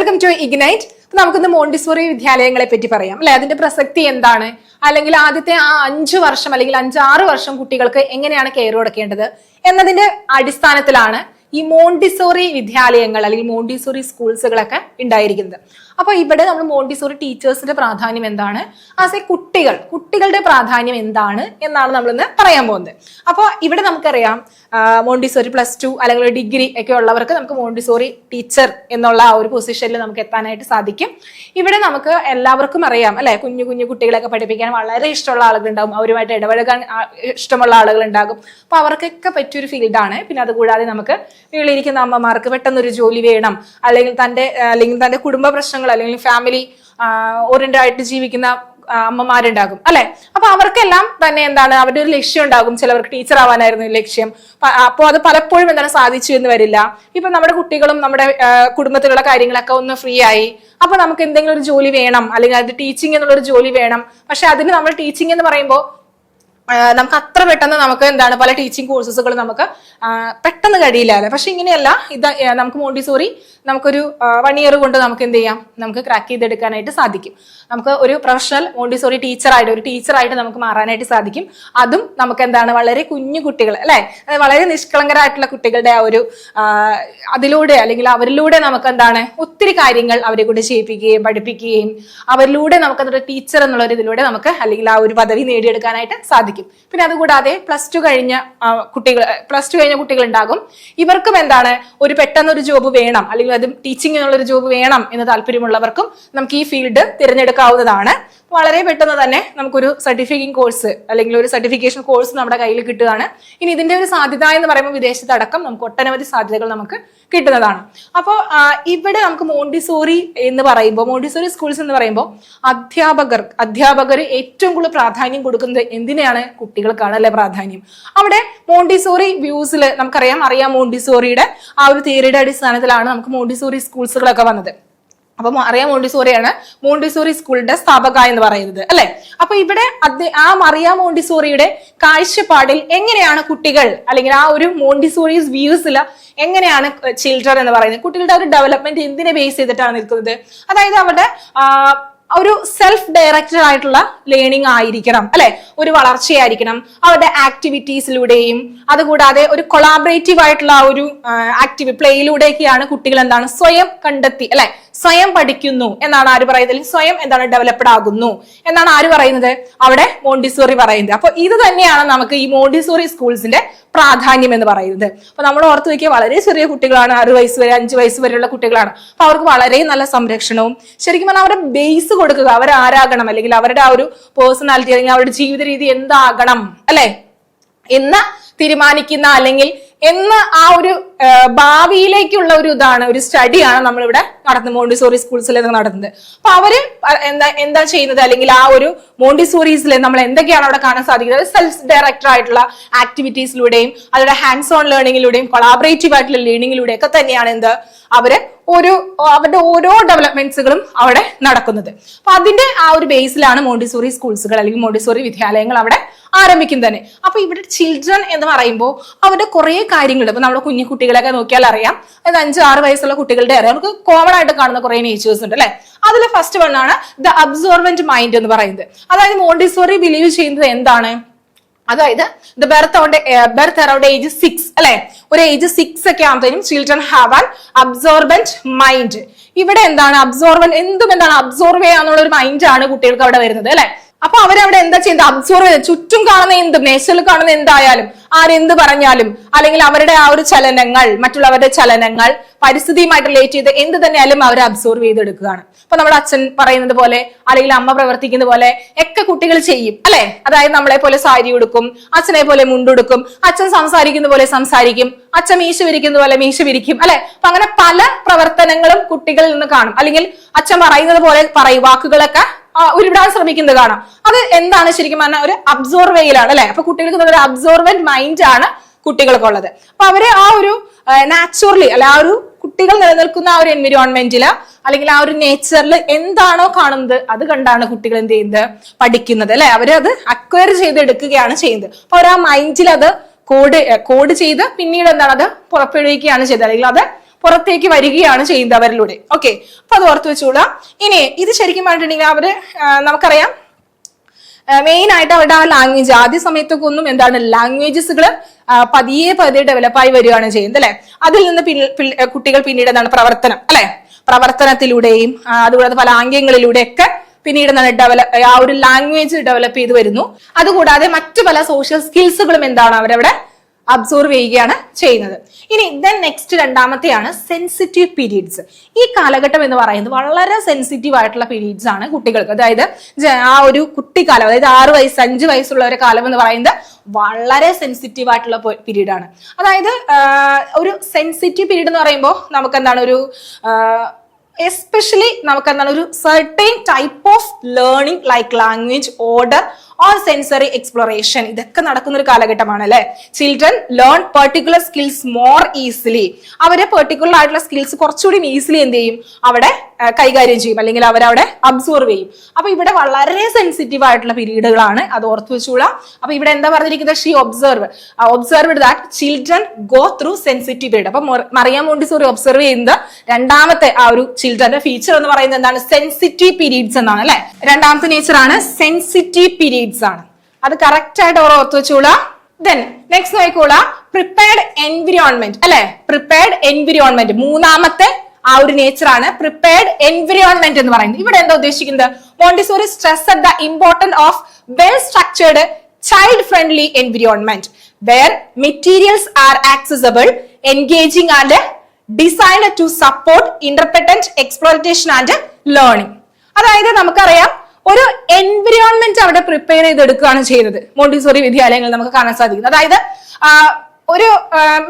Welcome to Ignite. നമുക്കിന്ന് Montessori വിദ്യാലയങ്ങളെ പറ്റി പറയാം അല്ലെ, അതിന്റെ പ്രസക്തി എന്താണ്, അല്ലെങ്കിൽ ആദ്യത്തെ ആ 5 വർഷം അല്ലെങ്കിൽ 5-6 വർഷം കുട്ടികൾക്ക് എങ്ങനെയാണ് കെയർ കൊടുക്കേണ്ടത് എന്നതിന്റെ അടിസ്ഥാനത്തിലാണ് ഈ മോണ്ടിസോറി വിദ്യാലയങ്ങൾ അല്ലെങ്കിൽ മോണ്ടിസോറി സ്കൂൾസുകളൊക്കെ ഉണ്ടായിരിക്കുന്നത്. അപ്പൊ ഇവിടെ നമ്മൾ മോണ്ടിസോറി ടീച്ചേഴ്സിന്റെ പ്രാധാന്യം എന്താണ്, ആസ് എ കുട്ടികളുടെ പ്രാധാന്യം എന്താണ് എന്നാണ് നമ്മൾ ഇന്ന് പറയാൻ പോകുന്നത്. അപ്പോൾ ഇവിടെ നമുക്കറിയാം മോണ്ടിസോറി +2 അല്ലെങ്കിൽ ഡിഗ്രി ഒക്കെ ഉള്ളവർക്ക് നമുക്ക് മോണ്ടിസോറി ടീച്ചർ എന്നുള്ള ആ ഒരു പൊസിഷനിൽ നമുക്ക് എത്താനായിട്ട് സാധിക്കും. ഇവിടെ നമുക്ക് എല്ലാവർക്കും അറിയാം അല്ലെ, കുഞ്ഞു കുട്ടികളെയൊക്കെ പഠിപ്പിക്കാൻ വളരെ ഇഷ്ടമുള്ള ആളുകളുണ്ടാകും, അവരുമായിട്ട് ഇടപഴകാൻ ഇഷ്ടമുള്ള ആളുകൾ ഉണ്ടാകും. അപ്പൊ അവർക്കൊക്കെ പറ്റിയൊരു ഫീൽഡാണ്. പിന്നെ അതുകൂടാതെ നമുക്ക് വീട്ടിലിരിക്കുന്ന അമ്മമാർക്ക് പെട്ടെന്നൊരു ജോലി വേണം, അല്ലെങ്കിൽ തന്റെ കുടുംബ പ്രശ്നങ്ങൾ അല്ലെങ്കിൽ ഫാമിലി ഓറിയന്റഡ് ആയിട്ട് ജീവിക്കുന്ന അമ്മമാരുണ്ടാകും അല്ലെ. അപ്പൊ അവർക്കെല്ലാം തന്നെ എന്താണ്, അവരുടെ ഒരു ലക്ഷ്യം ഉണ്ടാകും. ചിലവർക്ക് ടീച്ചർ ആവാനായിരുന്നു ലക്ഷ്യം. അപ്പോൾ അത് പലപ്പോഴും എന്താണ് സാധിച്ചു എന്ന് വരില്ല. ഇപ്പൊ നമ്മുടെ കുട്ടികളും നമ്മുടെ കുടുംബത്തിലുള്ള കാര്യങ്ങളൊക്കെ ഒന്ന് ഫ്രീ ആയി, അപ്പൊ നമുക്ക് എന്തെങ്കിലും ഒരു ജോലി വേണം, അല്ലെങ്കിൽ അത് ടീച്ചിങ് എന്നുള്ളൊരു ജോലി വേണം. പക്ഷെ അതിന് നമ്മൾ ടീച്ചിങ് എന്ന് പറയുമ്പോൾ നമുക്ക് അത്ര പെട്ടെന്ന് നമുക്ക് എന്താണ് പല ടീച്ചിങ് കോഴ്സസുകൾ നമുക്ക് പെട്ടെന്ന് കഴിയില്ല. പക്ഷെ ഇങ്ങനെയല്ല, ഇത് നമുക്ക് മോണ്ടിസോറി നമുക്കൊരു 1 year കൊണ്ട് നമുക്ക് എന്ത് ചെയ്യാം, നമുക്ക് ക്രാക്ക് ചെയ്തെടുക്കാനായിട്ട് സാധിക്കും. നമുക്ക് ഒരു പ്രൊഫഷണൽ മോണ്ടിസോറി ടീച്ചറായിട്ട് നമുക്ക് മാറാനായിട്ട് സാധിക്കും. അതും നമുക്ക് എന്താണ് വളരെ കുഞ്ഞു കുട്ടികൾ അല്ലെ, വളരെ നിഷ്കളങ്കരായിട്ടുള്ള കുട്ടികളുടെ ആ ഒരു അതിലൂടെ അല്ലെങ്കിൽ അവരിലൂടെ നമുക്ക് എന്താണ് ഒത്തിരി കാര്യങ്ങൾ അവരെ കൊണ്ട് ചെയ്യിപ്പിക്കുകയും പഠിപ്പിക്കുകയും അവരിലൂടെ നമുക്ക് അതൊരു ടീച്ചർ എന്നുള്ള ഇതിലൂടെ നമുക്ക് അല്ലെങ്കിൽ ആ ഒരു പദവി നേടിയെടുക്കാനായിട്ട് സാധിക്കും. പിന്നെ അതുകൂടാതെ +2 കഴിഞ്ഞ കുട്ടികൾ ഉണ്ടാകും. ഇവർക്കും എന്താണ് ഒരു പെട്ടെന്നൊരു ജോബ് വേണം, അല്ലെങ്കിൽ അത് ടീച്ചിങ് എന്നുള്ളൊരു ജോബ് വേണം എന്ന് താല്പര്യമുള്ളവർക്കും നമുക്ക് ഈ ഫീൽഡ് തിരഞ്ഞെടുക്കാവുന്നതാണ്. വളരെ പെട്ടെന്ന് തന്നെ നമുക്കൊരു സർട്ടിഫിക്കേഷൻ കോഴ്സ് അല്ലെങ്കിൽ ഒരു സർട്ടിഫിക്കേഷൻ കോഴ്സ് നമ്മുടെ കയ്യിൽ കിട്ടുകയാണ്. ഇനി ഇതിന്റെ ഒരു സാധ്യത എന്ന് പറയുമ്പോൾ വിദേശത്തടക്കം നമുക്ക് ഒട്ടനവധി സാധ്യതകൾ നമുക്ക് കിട്ടുന്നതാണ്. അപ്പോൾ ഇവിടെ നമുക്ക് മോണ്ടിസോറി സ്കൂൾസ് എന്ന് പറയുമ്പോൾ അധ്യാപകർ ഏറ്റവും കൂടുതൽ പ്രാധാന്യം കൊടുക്കുന്നത് എന്തിനാണ്, കുട്ടികൾക്കാണ് അല്ലെ പ്രാധാന്യം. അവിടെ മോണ്ടിസോറി വ്യൂസിൽ നമുക്കറിയാം മോണ്ടിസോറിയുടെ ആ ഒരു തിയറിയുടെ അടിസ്ഥാനത്തിലാണ് നമുക്ക് മോണ്ടിസോറി സ്കൂൾസുകളൊക്കെ വന്നത്. അപ്പൊ മോണ്ടിസോറിയാണ് മോണ്ടിസോറി സ്കൂളിന്റെ സ്ഥാപക എന്ന് പറയുന്നത് അല്ലെ. അപ്പൊ ഇവിടെ മറിയ മോണ്ടിസോറിയുടെ കാഴ്ചപ്പാടിൽ എങ്ങനെയാണ് കുട്ടികൾ അല്ലെങ്കിൽ ആ ഒരു മോണ്ടിസോറീസ് വ്യൂസിൽ എങ്ങനെയാണ് ചിൽഡ്രൻ എന്ന് പറയുന്നത്, കുട്ടികളുടെ ഒരു ഡെവലപ്മെന്റ് എന്തിനെ ബേസ് ചെയ്തിട്ടാണ് നിൽക്കുന്നത്, അതായത് അവരുടെ ഒരു സെൽഫ് ഡയറക്റ്റഡ് ആയിട്ടുള്ള ലേണിംഗ് ആയിരിക്കണം അല്ലെ, ഒരു വളർച്ചയായിരിക്കണം. അവരുടെ ആക്ടിവിറ്റീസിലൂടെയും അതുകൂടാതെ ഒരു കൊളാബറേറ്റീവ് ആയിട്ടുള്ള ഒരു പ്ലേയിലൂടെയൊക്കെയാണ് കുട്ടികൾ എന്താണ് സ്വയം കണ്ടെത്തി അല്ലെ, സ്വയം പഠിക്കുന്നു എന്നാണ് ആര് പറയുന്നത്, സ്വയം എന്താണ് ഡെവലപ്ഡ് ആകുന്നു എന്നാണ് ആര് പറയുന്നത്, അവിടെ മോണ്ടിസോറി പറയുന്നത്. അപ്പൊ ഇത് തന്നെയാണ് നമുക്ക് ഈ മോണ്ടിസോറി സ്കൂൾസിന്റെ പ്രാധാന്യം എന്ന് പറയുന്നത്. അപ്പൊ നമ്മൾ ഓർത്ത് വയ്ക്കുക, വളരെ ചെറിയ കുട്ടികളാണ്, 6 വയസ്സ് വരെ 5 വയസ്സ് വരെയുള്ള കുട്ടികളാണ്. അപ്പൊ അവർക്ക് വളരെ നല്ല സംരക്ഷണവും ശരിക്കും പറഞ്ഞാൽ അവരുടെ ബേസ് കൊടുക്കുക, അവരാരാകണം അല്ലെങ്കിൽ അവരുടെ ആ ഒരു പേഴ്സണാലിറ്റി അല്ലെങ്കിൽ അവരുടെ ജീവിത രീതി എന്താകണം അല്ലെ എന്ന് തീരുമാനിക്കുന്ന അല്ലെങ്കിൽ ആ ഒരു ഭാവിയിലേക്കുള്ള ഒരു ഒരു സ്റ്റഡിയാണ് നമ്മളിവിടെ നടത്തുന്നത്, മോണ്ടിസോറി സ്കൂൾസിൽ നടത്തുന്നത്. അപ്പൊ അവര് എന്താ ചെയ്യുന്നത്, അല്ലെങ്കിൽ ആ ഒരു മോണ്ടിസോറീസിൽ നമ്മൾ എന്തൊക്കെയാണ് അവിടെ കാണാൻ സാധിക്കുന്നത്, സെൽഫ് ഡയറക്റ്റഡ് ആയിട്ടുള്ള ആക്ടിവിറ്റീസിലൂടെയും അവരുടെ ഹാൻഡ്സ് ഓൺ ലേണിംഗിലൂടെയും കൊളാബറേറ്റീവ് ആയിട്ടുള്ള ലേണിംഗിലൂടെ ഒക്കെ തന്നെയാണ് അവരുടെ ഓരോ ഡെവലപ്മെന്റ്സുകളും അവിടെ നടക്കുന്നത്. അപ്പൊ അതിന്റെ ആ ഒരു ബേസിലാണ് മോണ്ടിസോറി സ്കൂൾസുകൾ അല്ലെങ്കിൽ മോണ്ടിസോറി വിദ്യാലയങ്ങൾ അവിടെ ആരംഭിക്കുന്നത് തന്നെ. അപ്പൊ ഇവിടെ ചിൽഡ്രൻ എന്ന് പറയുമ്പോൾ അവരുടെ കുറെ കാര്യങ്ങൾ, ഇപ്പൊ നമ്മുടെ കുഞ്ഞു കുട്ടികളൊക്കെ നോക്കിയാൽ അറിയാം, അതായത് 5-6 വയസ്സുള്ള കുട്ടികളുടെ അറിയാം, നമുക്ക് കോമൺ ആയിട്ട് കാണുന്ന കുറെ നേച്ചേഴ്സ് ഉണ്ട് അല്ലെ. അതിൽ ഫസ്റ്റ് വൺ ആണ് ദ അബ്സോർവന്റ് മൈൻഡ് എന്ന് പറയുന്നത്. അതായത് മോണ്ടിസോറി ബിലീവ് ചെയ്യുന്നത് എന്താണ്, അതായത് ബർത്ത് അറൌണ്ട് ഏജ് 6 അല്ലെ, ഒരു ഏജ് 6 ഒക്കെ ആകുമ്പോഴത്തേനും children have an absorbent mind. ഇവിടെ എന്താണ് എന്താണ് അബ്സോർവ് ചെയ്യാന്നുള്ള ഒരു മൈൻഡാണ് കുട്ടികൾക്ക് അവിടെ വരുന്നത് അല്ലെ. അപ്പൊ അവരവിടെ എന്താ ചെയ്യുന്നത്, അബ്സോർവ് ചെയ്ത് ചുറ്റും കാണുന്ന നേച്ചറിൽ കാണുന്ന എന്തായാലും ആരെന്ത് പറഞ്ഞാലും അല്ലെങ്കിൽ അവരുടെ ആ ഒരു ചലനങ്ങൾ, മറ്റുള്ളവരുടെ ചലനങ്ങൾ പരിസ്ഥിതിയുമായിട്ട് റിലേറ്റ് ചെയ്ത് എന്ത് തന്നെയാലും അവരെ അബ്സോർവ് ചെയ്തെടുക്കുകയാണ്. അപ്പൊ നമ്മുടെ അച്ഛൻ പറയുന്നത് പോലെ അല്ലെങ്കിൽ അമ്മ പ്രവർത്തിക്കുന്ന പോലെ ഒക്കെ കുട്ടികൾ ചെയ്യും അല്ലെ. അതായത് നമ്മളെ പോലെ സാരി ഉടുക്കും, അച്ഛനെ പോലെ മുണ്ടുടുക്കും, അച്ഛൻ സംസാരിക്കുന്ന പോലെ സംസാരിക്കും, അച്ഛൻ മീശ വിരിക്കുന്ന പോലെ മീശ വിരിക്കും അല്ലെ. അപ്പൊ അങ്ങനെ പല പ്രവർത്തനങ്ങളും കുട്ടികളിൽ നിന്ന് കാണും, അല്ലെങ്കിൽ അച്ഛൻ പറയുന്നത് പോലെ വാക്കുകളൊക്കെ ഉരുവിടാൻ ശ്രമിക്കുന്നത് കാണാം. അത് എന്താണ് ശരിക്കും പറഞ്ഞാൽ ഒരു അബ്സോർവേയിലാണ് അല്ലെ. അപ്പൊ കുട്ടികൾക്ക് ഒരു അബ്സോർവന്റ് മൈൻഡ് ആണ് കുട്ടികൾക്കുള്ളത്. അപ്പൊ അവര് ആ ഒരു നാച്ചുറലി അല്ലെ, ആ ഒരു കുട്ടികൾ നിലനിൽക്കുന്ന ആ ഒരു എൻവിറോൺമെന്റില് അല്ലെങ്കിൽ ആ ഒരു നേച്ചറിൽ എന്താണോ കാണുന്നത് അത് കണ്ടാണ് കുട്ടികൾ എന്ത് ചെയ്യുന്നത്, പഠിക്കുന്നത് അല്ലെ. അവര് അത് അക്വയർ ചെയ്തെടുക്കുകയാണ് ചെയ്യുന്നത്. അപ്പൊ അവർ ആ മൈൻഡിൽ അത് കോഡ് ചെയ്ത് പിന്നീട് എന്താണ് അത് പുറപ്പെടുവിക്കുകയാണ് ചെയ്തത്, അല്ലെങ്കിൽ അത് പുറത്തേക്ക് വരികയാണ് ചെയ്യുന്നത് അവരിലൂടെ. ഓക്കെ, അപ്പൊ അത് ഓർത്ത് വെച്ചോളാം. ഇനി ഇത് ശരിക്കും പറഞ്ഞിട്ടുണ്ടെങ്കിൽ അവര് നമുക്കറിയാം മെയിൻ ആയിട്ട് അവരുടെ ആ ലാംഗ്വേജ് ആദ്യ സമയത്തൊക്കെ ഒന്നും എന്താണ് ലാംഗ്വേജസുകൾ പതിയെ ഡെവലപ്പായി വരികയാണ് ചെയ്യുന്നത് അല്ലെ. അതിൽ നിന്ന് കുട്ടികൾ പിന്നീട് എന്താണ് പ്രവർത്തനം അല്ലെ, പ്രവർത്തനത്തിലൂടെയും അതുകൂടാതെ പല ആംഗ്യങ്ങളിലൂടെയൊക്കെ പിന്നീട് എന്താണ് ആ ഒരു ലാംഗ്വേജ് ഡെവലപ്പ് ചെയ്ത് വരുന്നു. അതുകൂടാതെ മറ്റു പല സോഷ്യൽ സ്കിൽസുകളും എന്താണ് അവരവിടെ അബ്സോർവ് ചെയ്യുകയാണ് ചെയ്യുന്നത്. ഇനി നെക്സ്റ്റ് രണ്ടാമത്തെയാണ് സെൻസിറ്റീവ് പീരീഡ്സ്. ഈ കാലഘട്ടം എന്ന് പറയുന്നത് വളരെ സെൻസിറ്റീവ് ആയിട്ടുള്ള പീരീഡ്സ് ആണ് കുട്ടികൾക്ക്. അതായത് ആ ഒരു കുട്ടിക്കാലം, അതായത് 6 വയസ്സ് 5 വയസ്സുള്ള ഒരു കാലം എന്ന് പറയുന്നത് വളരെ സെൻസിറ്റീവ് ആയിട്ടുള്ള പീരീഡ് ആണ്. അതായത് ഒരു സെൻസിറ്റീവ് പീരീഡ് എന്ന് പറയുമ്പോൾ നമുക്ക് എന്താണ് ഒരു എസ്പെഷ്യലി നമുക്ക് എന്താണ് ഒരു certain type of learning like language, order or sensory exploration, ഇതൊക്കെ നടക്കുന്ന ഒരു കാലഘട്ടമാണ് അല്ലെ. Children learn particular skills more easily. അവരെ പെർട്ടിക്കുലർ ആയിട്ടുള്ള സ്കിൽസ് കുറച്ചുകൂടി ഈസിലി എന്ത് ചെയ്യും അവിടെ കൈകാര്യം ചെയ്യും, അല്ലെങ്കിൽ അവരവിടെ അബ്സോർവ് ചെയ്യും. അപ്പൊ ഇവിടെ വളരെ സെൻസിറ്റീവ് ആയിട്ടുള്ള പീരീഡുകളാണ്, അത് ഓർത്ത് വെച്ചോളാം. അപ്പൊ ഇവിടെ എന്താ പറഞ്ഞിരിക്കുന്നത്, she observed that children go through sensitive period. അപ്പൊ മറിയാം മോണ്ടിസോറി ഒബ്സർവ് ചെയ്യുന്നത് രണ്ടാമത്തെ ആ ഒരു ചിൽഡ്രന്റെ ഫീച്ചർ എന്ന് പറയുന്നത് എന്താണ്, സെൻസിറ്റീവ് പീരീഡ്സ് എന്നാണ് അല്ലെ. രണ്ടാമത്തെ നേച്ചർ ആണ് സെൻസിറ്റീവ് പീരീഡ്സ് ആണ്. അത് കറക്റ്റ് ആയിട്ട് അവർ ഓർത്ത് വെച്ചോളാം. നെക്സ്റ്റ് നോക്കിക്കോളാം, പ്രിപ്പയർഡ് എൻവിറോൺമെന്റ് അല്ലെ. പ്രിപ്പയർഡ് എൻവിറോൺമെന്റ് മൂന്നാമത്തെ ആ ഒരു നേച്ചർ ആണ് പ്രിപ്പയർഡ് എൻവിറോൺമെന്റ് എന്ന് പറയുന്നത്. ഇവിടെ എന്താ ഉദ്ദേശിക്കുന്നത്, Montessori stress the importance of well structured child friendly environment where materials are accessible, engaging and designed to support independent exploration and learning. അതായത് നമുക്കറിയാം ഒരു എൻവിറോൺമെന്റ് അവിടെ പ്രിപ്പയർ ചെയ്തെടുക്കുകയാണ് ചെയ്യുന്നത് മോണ്ടിസോറി വിദ്യാലയങ്ങളിൽ നമുക്ക് കാണാൻ സാധിക്കുന്നത്. അതായത് ഒരു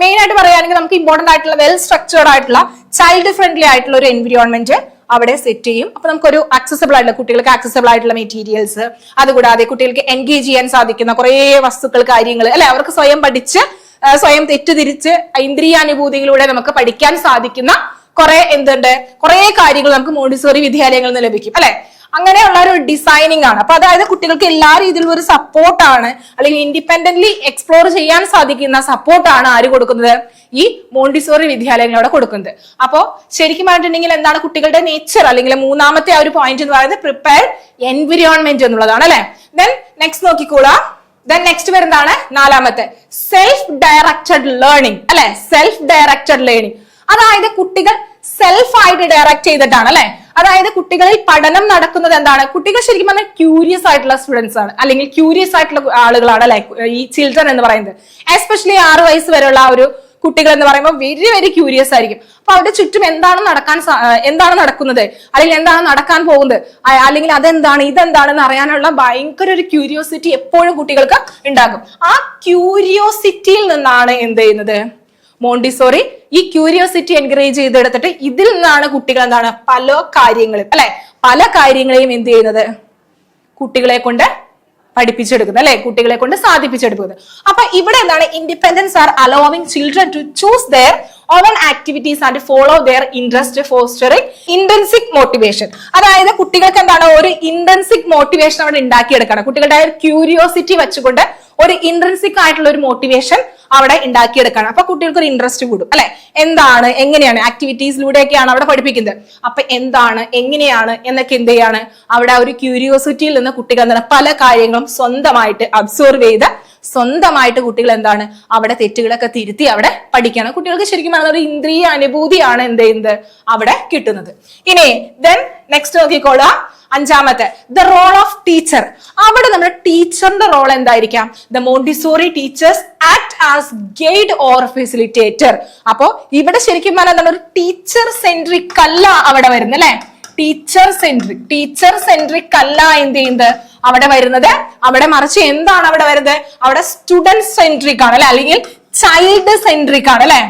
മെയിൻ ആയിട്ട് പറയുകയാണെങ്കിൽ നമുക്ക് ഇമ്പോർട്ടന്റ് ആയിട്ടുള്ള വെൽ സ്ട്രക്ചേർഡ് ആയിട്ടുള്ള ചൈൽഡ് ഫ്രണ്ട്ലി ആയിട്ടുള്ള ഒരു എൻവിറോൺമെന്റ് അവിടെ സെറ്റ് ചെയ്യും. അപ്പൊ നമുക്കൊരു ആക്സസിബിൾ ആയിട്ടുള്ള കുട്ടികൾക്ക് ആക്സസിബിൾ ആയിട്ടുള്ള മെറ്റീരിയൽസ്, അതുകൂടാതെ കുട്ടികൾക്ക് എൻഗേജ് ചെയ്യാൻ സാധിക്കുന്ന കുറെ വസ്തുക്കൾ, കാര്യങ്ങൾ അല്ലെ, അവർക്ക് സ്വയം പഠിച്ച് സ്വയം തെറ്റുതിരിച്ച് ഇന്ദ്രിയാനുഭൂതിയിലൂടെ നമുക്ക് പഠിക്കാൻ സാധിക്കുന്ന കുറെ കാര്യങ്ങൾ നമുക്ക് മോണ്ടിസോറി വിദ്യാലയങ്ങളിൽ നിന്ന് ലഭിക്കും അല്ലെ. അങ്ങനെയുള്ള ഒരു ഡിസൈനിങ് ആണ്. അപ്പൊ അതായത് കുട്ടികൾക്ക് എല്ലാ രീതിയിലും ഒരു സപ്പോർട്ടാണ്, അല്ലെങ്കിൽ ഇൻഡിപെൻഡന്റ്ലി എക്സ്പ്ലോർ ചെയ്യാൻ സാധിക്കുന്ന സപ്പോർട്ടാണ് ആര് കൊടുക്കുന്നത്, ഈ മോണ്ടിസോറി വിദ്യാലയങ്ങളോട് കൊടുക്കുന്നത്. അപ്പോ ശരിക്കും പറഞ്ഞിട്ടുണ്ടെങ്കിൽ എന്താണ് കുട്ടികളുടെ നേച്ചർ, അല്ലെങ്കിൽ മൂന്നാമത്തെ ആ ഒരു പോയിന്റ് എന്ന് പറയുന്നത് പ്രിപ്പയർഡ് എൻവിറോൺമെന്റ് എന്നുള്ളതാണ് അല്ലെ. നെക്സ്റ്റ് നോക്കിക്കോളാം. നെക്സ്റ്റ് വരുന്നതാണ് നാലാമത്തെ, സെൽഫ് ഡയറക്റ്റഡ് ലേണിംഗ് അല്ലെ. സെൽഫ് ഡയറക്റ്റഡ് ലേണിംഗ്, അതായത് കുട്ടികൾ സെൽഫ് ആയിട്ട് ഡയറക്റ്റ് ചെയ്തിട്ടാണ് അല്ലെ. അതായത് കുട്ടികളിൽ പഠനം നടക്കുന്നത് എന്താണ്, കുട്ടികൾ ശരിക്കും പറഞ്ഞാൽ ക്യൂരിയസ് ആയിട്ടുള്ള സ്റ്റുഡൻസ് ആണ്, അല്ലെങ്കിൽ ക്യൂരിയസ് ആയിട്ടുള്ള ആളുകളാണ് അല്ലെ ഈ ചിൽഡ്രൻ എന്ന് പറയുന്നത്. എസ്പെഷ്യലി 6 വയസ്സ് വരെയുള്ള ആ ഒരു കുട്ടികൾ എന്ന് പറയുമ്പോൾ വെരി ക്യൂരിയസ് ആയിരിക്കും. അപ്പൊ അവരുടെ ചുറ്റും എന്താണ് നടക്കുന്നത്, അല്ലെങ്കിൽ എന്താണ് നടക്കാൻ പോകുന്നത്, അല്ലെങ്കിൽ അതെന്താണ് ഇതെന്താണെന്ന് അറിയാനുള്ള ഭയങ്കര ഒരു ക്യൂരിയോസിറ്റി എപ്പോഴും കുട്ടികൾക്ക് ഉണ്ടാകും. ആ ക്യൂരിയോസിറ്റിയിൽ നിന്നാണ് എന്ത് ചെയ്യുന്നത് മോണ്ടിസോറി ഈ ക്യൂരിയോസിറ്റി എൻകറേജ് ചെയ്തെടുത്തിട്ട് ഇതിൽ നിന്നാണ് കുട്ടികൾ എന്താണ് പല കാര്യങ്ങളെയും എന്ത് ചെയ്യുന്നത് കുട്ടികളെ കൊണ്ട് പഠിപ്പിച്ചെടുക്കുന്നത് അല്ലെ, കുട്ടികളെ കൊണ്ട് സാധിപ്പിച്ചെടുക്കുന്നത്. അപ്പൊ ഇവിടെ എന്താണ്, independence are allowing children to choose their own activities and follow their interest, fostering intrinsic motivation. അതായത് കുട്ടികൾക്ക് എന്താണ് ഒരു ഇൻട്രിൻസിക് മോട്ടിവേഷൻ അവിടെ ഉണ്ടാക്കിയെടുക്കണം. കുട്ടികളുടെ ക്യൂരിയോസിറ്റി വെച്ചുകൊണ്ട് ഒരു ഇൻട്രിൻസിക് ആയിട്ടുള്ള ഒരു മോട്ടിവേഷൻ അവിടെ ഉണ്ടാക്കിയെടുക്കണം. അപ്പൊ കുട്ടികൾക്ക് ഒരു ഇൻട്രസ്റ്റ് കൂടും അല്ലെ. എന്താണ്, എങ്ങനെയാണ്, ആക്ടിവിറ്റീസിലൂടെയൊക്കെയാണ് അവിടെ പഠിപ്പിക്കുന്നത്. അപ്പൊ എന്താണ്, എങ്ങനെയാണ് എന്നൊക്കെ എന്ത് ചെയ്യാണ് അവിടെ ഒരു ക്യൂരിയോസിറ്റിയിൽ നിന്ന് കുട്ടികൾ എന്താണ് പല കാര്യങ്ങളും സ്വന്തമായിട്ട് അബ്സോർവ് ചെയ്ത് സ്വന്തമായിട്ട് കുട്ടികൾ എന്താണ് അവിടെ തെറ്റുകളൊക്കെ തിരുത്തി അവിടെ പഠിക്കണം. കുട്ടികൾക്ക് ശരിക്കും പറഞ്ഞ ഒരു ഇന്ദ്രിയ അനുഭൂതിയാണ് എന്ത് ചെയ്യുന്നത് അവിടെ കിട്ടുന്നത്. ഇനി നെക്സ്റ്റ് നോക്കിക്കോളാം, അഞ്ചാമത്തെ ദ റോൾ ഓഫ് ടീച്ചർ. അവിടെ നമ്മുടെ ടീച്ചറിന്റെ റോൾ എന്തായിരിക്കാം, the Montessori teachers act as guide or facilitator. അപ്പോ ഇവിടെ ശരിക്കും പറഞ്ഞാൽ എന്താണ് ഒരു ടീച്ചർ സെൻട്രിക് അല്ല അവിടെ വരുന്നത് അല്ലെ. ടീച്ചർ സെൻട്രിക് അല്ല എന്ത് ചെയ്യുന്നത് അവിടെ വരുന്നത്. അവിടെ മറിച്ച് എന്താണ് അവിടെ വരുന്നത്, അവിടെ സ്റ്റുഡന്റ് സെൻട്രിക് ആണ് അല്ലെ, അല്ലെങ്കിൽ ചൈൽഡ് സെൻട്രിക് ആണ് അല്ലെ.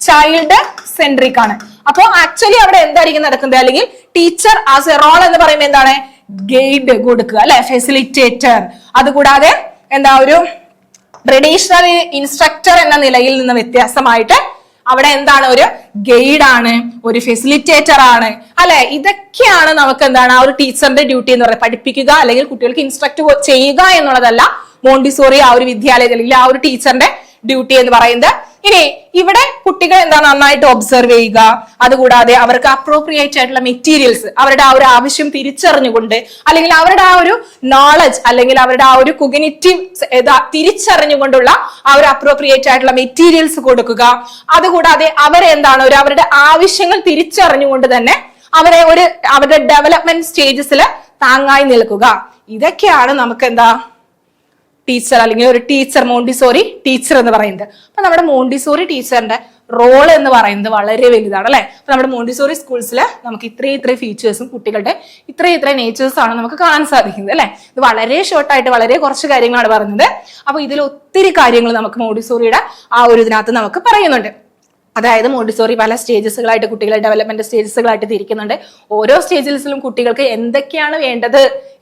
ചൈൽഡ് സെൻട്രിക് ആണ്. അപ്പോ ആക്ച്വലി അവിടെ എന്തായിരിക്കും നടക്കുന്നത്, അല്ലെങ്കിൽ ടീച്ചർ ആസ് എ റോൾ എന്ന് പറയുമ്പോൾ എന്താണ് ഗൈഡ് കൊടുക്കുക അല്ലെ, ഫെസിലിറ്റേറ്റർ. അതുകൂടാതെ എന്താ ഒരു ട്രഡീഷണൽ ഇൻസ്ട്രക്ടർ എന്ന നിലയിൽ നിന്ന് വ്യത്യാസമായിട്ട് അവിടെ എന്താണ് ഒരു ഗൈഡ് ആണ്, ഒരു ഫെസിലിറ്റേറ്റർ ആണ് അല്ലെ. ഇതൊക്കെയാണ് നമുക്ക് എന്താണ് ആ ഒരു ടീച്ചറിന്റെ ഡ്യൂട്ടി എന്ന് പറയുന്നത്. പഠിപ്പിക്കുക അല്ലെങ്കിൽ കുട്ടികൾക്ക് ഇൻസ്ട്രക്ട് ചെയ്യുക എന്നുള്ളതല്ല മോണ്ടിസോറി ആ ഒരു വിദ്യാലയത്തിൽ അല്ലെങ്കിൽ ആ ഒരു ടീച്ചറിന്റെ ഡ്യൂട്ടി എന്ന് പറയുന്നത്. ഇനി ഇവിടെ കുട്ടികൾ എന്താ നന്നായിട്ട് ഒബ്സർവ് ചെയ്യുക, അതുകൂടാതെ അവർക്ക് അപ്രോപ്രിയേറ്റ് ആയിട്ടുള്ള മെറ്റീരിയൽസ്, അവരുടെ ആ ഒരു ആവശ്യം തിരിച്ചറിഞ്ഞുകൊണ്ട്, അല്ലെങ്കിൽ അവരുടെ ആ ഒരു നോളജ്, അല്ലെങ്കിൽ അവരുടെ ആ ഒരു കൊഗ്നിറ്റീവ് തിരിച്ചറിഞ്ഞുകൊണ്ടുള്ള ആ ഒരു അപ്രോപ്രിയേറ്റ് ആയിട്ടുള്ള മെറ്റീരിയൽസ് കൊടുക്കുക. അതുകൂടാതെ അവരെന്താണ് അവരുടെ ആവശ്യങ്ങൾ തിരിച്ചറിഞ്ഞുകൊണ്ട് തന്നെ അവരുടെ ഡെവലപ്മെന്റ് സ്റ്റേജസിൽ താങ്ങായി നിൽക്കുക. ഇതൊക്കെയാണ് നമുക്ക് എന്താ ടീച്ചർ, അല്ലെങ്കിൽ ഒരു ടീച്ചർ, മോണ്ടിസോറി ടീച്ചർ എന്ന് പറയുന്നത്. അപ്പൊ നമ്മുടെ മോണ്ടിസോറി ടീച്ചറിന്റെ റോൾ എന്ന് പറയുന്നത് വളരെ വലുതാണ് അല്ലെ. അപ്പൊ നമ്മുടെ മോണ്ടിസോറി സ്കൂൾസിൽ നമുക്ക് ഇത്രയും ഫീച്ചേഴ്സും കുട്ടികളുടെ ഇത്രയും നേച്ചേഴ്സ് ആണ് നമുക്ക് കാണാൻ സാധിക്കുന്നത് അല്ലെ. ഇത് വളരെ ഷോർട്ടായിട്ട് വളരെ കുറച്ച് കാര്യങ്ങളാണ് പറഞ്ഞത്. അപ്പൊ ഇതിൽ ഒത്തിരി കാര്യങ്ങൾ നമുക്ക് മോണ്ടിസോറിയുടെ ആ ഒരു ഇതിനകത്ത് നമുക്ക് പറയുന്നുണ്ട്. അതായത് മോണ്ടിസോറി പല സ്റ്റേജസുകളായിട്ട് കുട്ടികളെ ഡെവലപ്മെന്റ് സ്റ്റേജസുകളായിട്ട് തിരിക്കുന്നുണ്ട്. ഓരോ സ്റ്റേജസിലും കുട്ടികൾക്ക് എന്തൊക്കെയാണ് വേണ്ടത്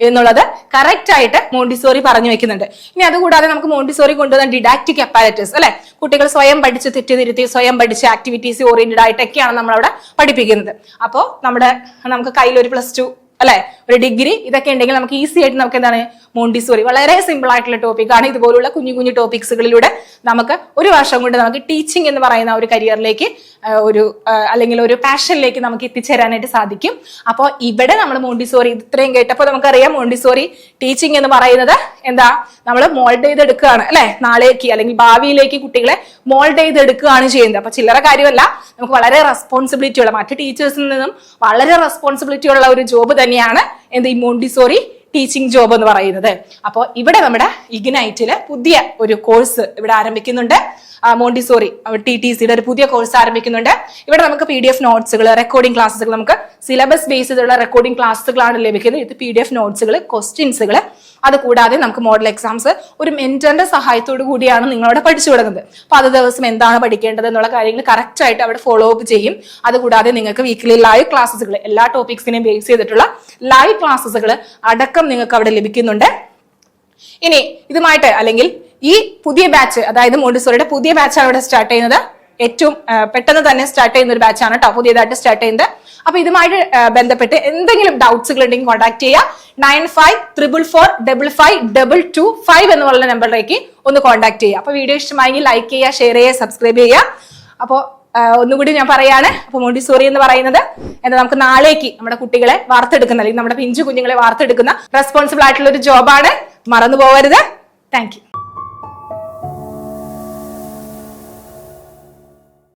എന്നുള്ളത് കറക്റ്റ് ആയിട്ട് മോണ്ടിസോറി പറഞ്ഞു വെക്കുന്നുണ്ട്. ഇനി അതുകൂടാതെ നമുക്ക് മോണ്ടിസോറി കൊണ്ടുവന്ന ഡിഡാക്റ്റിക് അപ്പാരറ്റസ് അല്ലെ, കുട്ടികൾ സ്വയം പഠിച്ച് തെറ്റിതിരുത്തി സ്വയം പഠിച്ച് ആക്ടിവിറ്റീസ് ഓറിയന്റഡ് ആയിട്ടൊക്കെയാണ് നമ്മളവിടെ പഠിപ്പിക്കുന്നത്. അപ്പോൾ നമുക്ക് കയ്യിൽ ഒരു +2 അല്ലെ, ഒരു ഡിഗ്രി ഇതൊക്കെ ഉണ്ടെങ്കിൽ നമുക്ക് ഈസി ആയിട്ട് നമുക്ക് എന്താണ് മോണ്ടിസോറി വളരെ സിമ്പിൾ ആയിട്ടുള്ള ടോപ്പിക്കാണ്. ഇതുപോലുള്ള കുഞ്ഞു ടോപ്പിക്സുകളിലൂടെ നമുക്ക് ഒരു വർഷം കൊണ്ട് നമുക്ക് ടീച്ചിങ് എന്ന് പറയുന്ന ഒരു കരിയറിലേക്ക് അല്ലെങ്കിൽ ഒരു പാഷനിലേക്ക് നമുക്ക് എത്തിച്ചേരാനായിട്ട് സാധിക്കും. അപ്പോൾ ഇവിടെ നമ്മൾ മോണ്ടിസോറി ഇത്രയും കേട്ടപ്പോൾ നമുക്കറിയാം മോണ്ടിസോറി ടീച്ചിങ് എന്ന് പറയുന്നത് എന്താ, നമ്മൾ മോൾഡ് ചെയ്തെടുക്കുകയാണ് അല്ലെ, നാളേക്ക് അല്ലെങ്കിൽ ഭാവിയിലേക്ക് കുട്ടികളെ മോൾഡ് ചെയ്തെടുക്കുകയാണ് ചെയ്യുന്നത്. അപ്പൊ ചില്ലറ കാര്യമല്ല, നമുക്ക് വളരെ റെസ്പോൺസിബിലിറ്റി ഉള്ള, മറ്റു ടീച്ചേഴ്സിൽ നിന്നും വളരെ റെസ്പോൺസിബിലിറ്റി ഉള്ള ഒരു ജോബ് തന്നെയാണ് ഈ മോണ്ടിസോറി ടീച്ചിങ് ജോബ് എന്ന് പറയുന്നത്. അപ്പോൾ ഇവിടെ നമ്മുടെ ഇഗ്നൈറ്റില് പുതിയ ഒരു കോഴ്സ് ഇവിടെ ആരംഭിക്കുന്നുണ്ട്. മോണ്ടിസോറി TTCയുടെ ഒരു പുതിയ കോഴ്സ് ആരംഭിക്കുന്നുണ്ട്. ഇവിടെ നമുക്ക് PDF നോട്ട്സുകൾ, റെക്കോർഡിംഗ് ക്ലാസ്സുകൾ, നമുക്ക് സിലബസ് ബേസ്ഡുള്ള റെക്കോർഡിംഗ് ക്ലാസ്സുകളാണ് ലഭിക്കുന്നത്. ഇത് PDF നോട്ട്സുകൾ, ക്വസ്റ്റ്യൻസുകൾ, അതുകൂടാതെ നമുക്ക് മോഡൽ എക്സാംസ് ഒരു മെന്ററിന്റെ സഹായത്തോടു കൂടിയാണ് നിങ്ങളവിടെ പഠിച്ചു തുടങ്ങുന്നത്. അപ്പൊ അത് ദിവസം എന്താണ് പഠിക്കേണ്ടത് എന്നുള്ള കാര്യങ്ങൾ കറക്റ്റ് ആയിട്ട് അവിടെ ഫോളോ അപ്പ് ചെയ്യും. അതുകൂടാതെ നിങ്ങൾക്ക് വീക്കിലി ലൈവ് ക്ലാസ്സുകൾ, എല്ലാ ടോപ്പിക്സിനെയും ബേസ് ചെയ്തിട്ടുള്ള ലൈവ് ക്ലാസ്സുകൾ അടക്കം നിങ്ങൾക്ക് അവിടെ ലഭിക്കുന്നുണ്ട്. ഇനി ഇതുമായിട്ട് അല്ലെങ്കിൽ ഈ പുതിയ ബാച്ച്, അതായത് മോണ്ടിസോറിയുടെ പുതിയ ബാച്ചാണ് ഇവിടെ സ്റ്റാർട്ട് ചെയ്യുന്നത്. ഏറ്റവും പെട്ടെന്ന് തന്നെ സ്റ്റാർട്ട് ചെയ്യുന്ന ഒരു ബാച്ചാണ് കേട്ടോ, പുതിയതായിട്ട് സ്റ്റാർട്ട് ചെയ്യുന്നത്. അപ്പൊ ഇതുമായിട്ട് ബന്ധപ്പെട്ട് എന്തെങ്കിലും ഡൗട്ട്സുകൾ ഉണ്ടെങ്കിൽ കോൺടാക്ട് ചെയ്യുക. 9544552225 എന്നുള്ള നമ്പറിലേക്ക് ഒന്ന് കോൺടാക്ട് ചെയ്യുക. അപ്പൊ വീഡിയോ ഇഷ്ടമായെങ്കിൽ ലൈക്ക് ചെയ്യുക, ഷെയർ ചെയ്യുക, സബ്സ്ക്രൈബ് ചെയ്യുക. അപ്പോൾ ഒന്നുകൂടി ഞാൻ പറയാണ്, അപ്പൊ മോണ്ടിസോറി എന്ന് പറയുന്നത് നമുക്ക് നാളേക്ക് നമ്മുടെ കുട്ടികളെ വാർത്തെടുക്കുന്ന, അല്ലെങ്കിൽ നമ്മുടെ പിഞ്ചു കുഞ്ഞുങ്ങളെ വാർത്തെടുക്കുന്ന റെസ്പോൺസിബിൾ ആയിട്ടുള്ള ഒരു ജോബാണ്. മറന്നു പോകരുത്. Thank you.